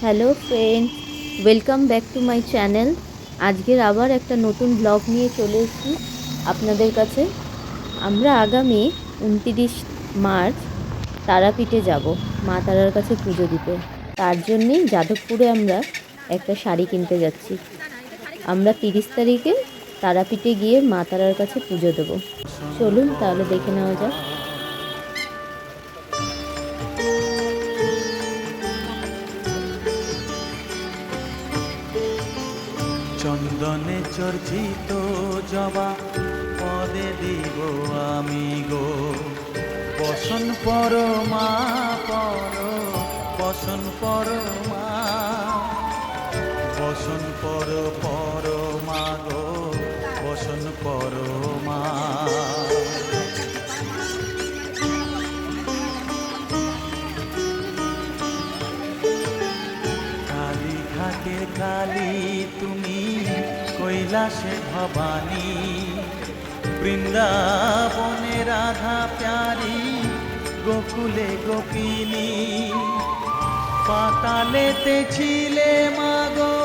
Hello friends, welcome back to my channel. আজকের আবার একটা নতুন ব্লগ নিয়ে চলে এসেছি আপনাদের কাছে। আমরা আগামী 29 মার্চ তারাপীঠে যাব মা তারার কাছে পুজো দিতে। তার জন্যেই যাদবপুরে আমরা একটা শাড়ি কিনতে যাচ্ছি। আমরা 30 তারিখে তারাপীঠে গিয়ে মা তারার কাছে পুজো দেব। চলুন তাহলে দেখে নেওয়া যাক। চন্দনে চর্চিত জবা পদে দিব আমি গো, বসন পর মা পর, বসন পর মা, বসন পর পর মা গো, বসন পর মা। কালী ঘাটে কালী তুমি, কৈলাসে ভবানী, বৃন্দাবনে রাধা প্যারি, গোকুলে গোপিনী। পাতালেতে ছিলে মাগো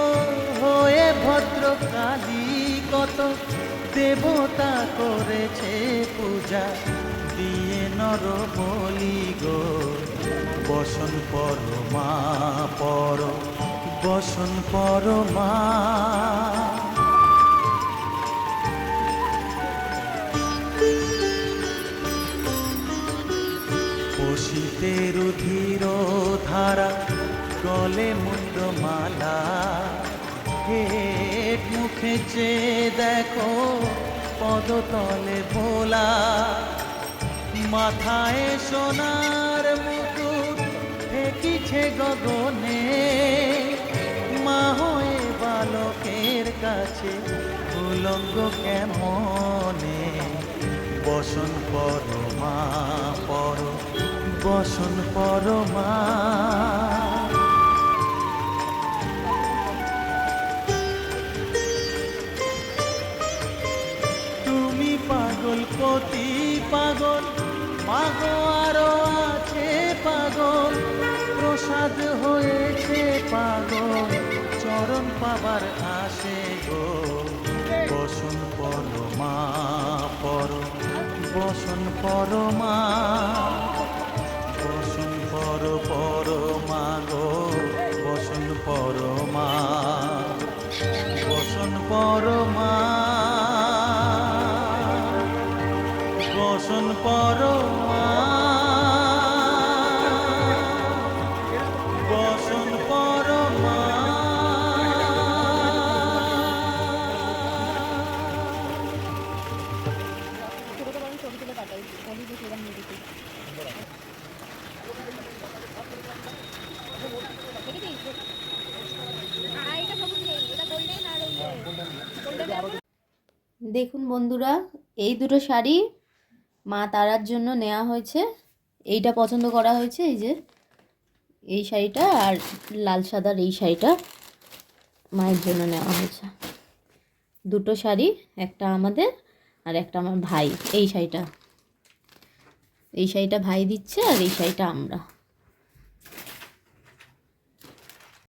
হয়ে ভদ্রকালী, কত দেবতা করেছে পূজা দিয়ে নর বলি গো, বসন পর মা পর, বসন পর মা। বসিতে রুধির ধারা, গলে মুন্ডমালা, হেট মুখে চেয়ে দেখো পদতলে ভোলা। মাথায় সোনার মুকুট ঠেকিছে গগনে, মা হয়ে বালকের কাছে উলঙ্গ কেমনে, বসন পর মা পর, বসন পর মা। তুমি পাগল কতি পাগল, মাগো আরো আছে পাগল, প্রসাদ হয়েছে পাগল, চরণ পাবার আসে গো, বসন পর মা পর, বসন পর মা, বসন পর পর মা গো, বসন পর মা, বসন পর মা, বসন পর মা, বসন পর মা। দেখুন বন্ধুরা, এই দুটো শাড়ি মা তারার জন্য নেওয়া হয়েছে। এইটা পছন্দ করা হয়েছে, এই যে এই শাড়িটা, আর লাল সাদার এই শাড়িটা মায়ের জন্য নেওয়া হয়েছে। দুটো শাড়ি, একটা আমাদের আর একটা আমার ভাই। এই শাড়িটা ভাই দিচ্ছে আর এই শাড়িটা আমরা।